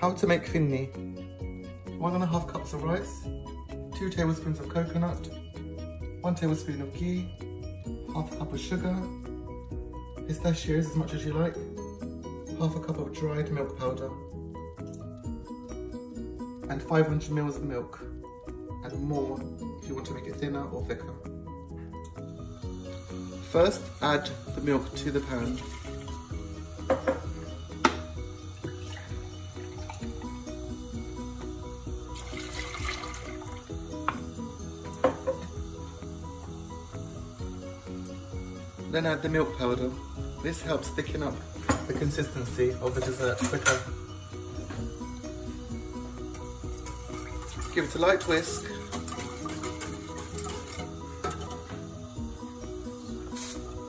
How to make phirni. 1.5 cups of rice, 2 tablespoons of coconut, 1 tablespoon of ghee, half a cup of sugar, pistachios as much as you like, half a cup of dried milk powder, and 500 ml of milk, and more if you want to make it thinner or thicker. First, add the milk to the pan. Then add the milk powder. This helps thicken up the consistency of the dessert quicker. Give it a light whisk.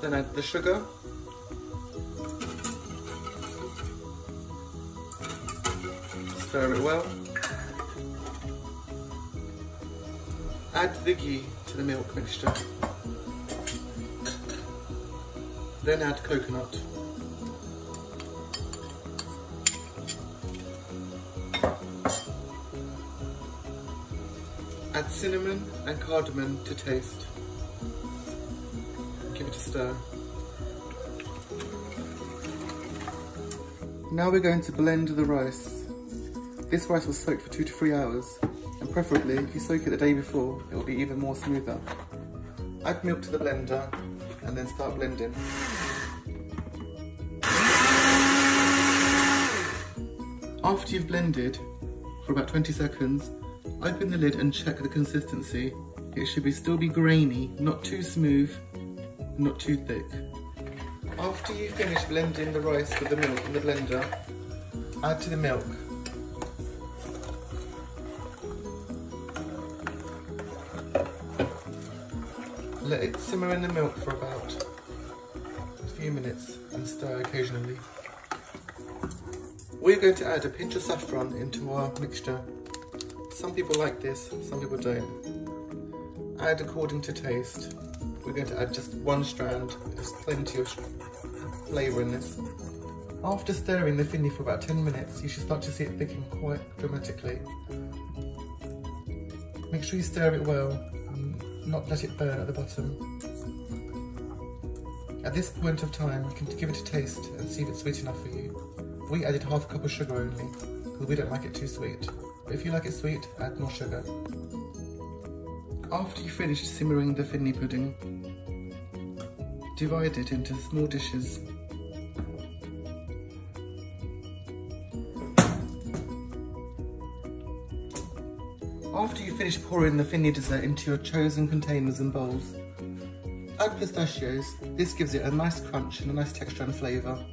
Then add the sugar. Stir it well. Add the ghee to the milk mixture. Then add coconut. Add cinnamon and cardamom to taste. Give it a stir. Now we're going to blend the rice. This rice will soak for 2 to 3 hours, and preferably if you soak it the day before, it will be even more smoother. Add milk to the blender and then start blending. After you've blended for about 20 seconds, open the lid and check the consistency. It should still be grainy, not too smooth, not too thick. After you finish blending the rice with the milk in the blender, add to the milk. Let it simmer in the milk for about a few minutes and stir occasionally. We're going to add a pinch of saffron into our mixture. Some people like this, some people don't. Add according to taste. We're going to add just 1 strand. There's plenty of flavour in this. After stirring the phirni for about 10 minutes, you should start to see it thicken quite dramatically. Make sure you stir it well and not let it burn at the bottom. At this point of time, you can give it a taste and see if it's sweet enough for you. We added half a cup of sugar only, because we don't like it too sweet. But if you like it sweet, add more sugar. After you finish simmering the phirni pudding, divide it into small dishes. After you finish pouring the phirni dessert into your chosen containers and bowls, add pistachios. This gives it a nice crunch and a nice texture and flavour.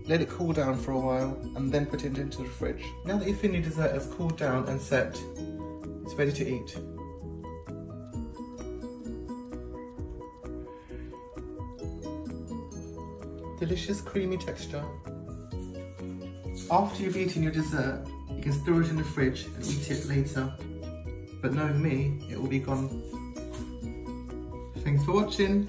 Let it cool down for a while and then put it into the fridge. Now that your phirni dessert has cooled down and set, it's ready to eat. Delicious creamy texture. After you've eaten your dessert, you can store it in the fridge and eat it later. But knowing me, it will be gone. Thanks for watching.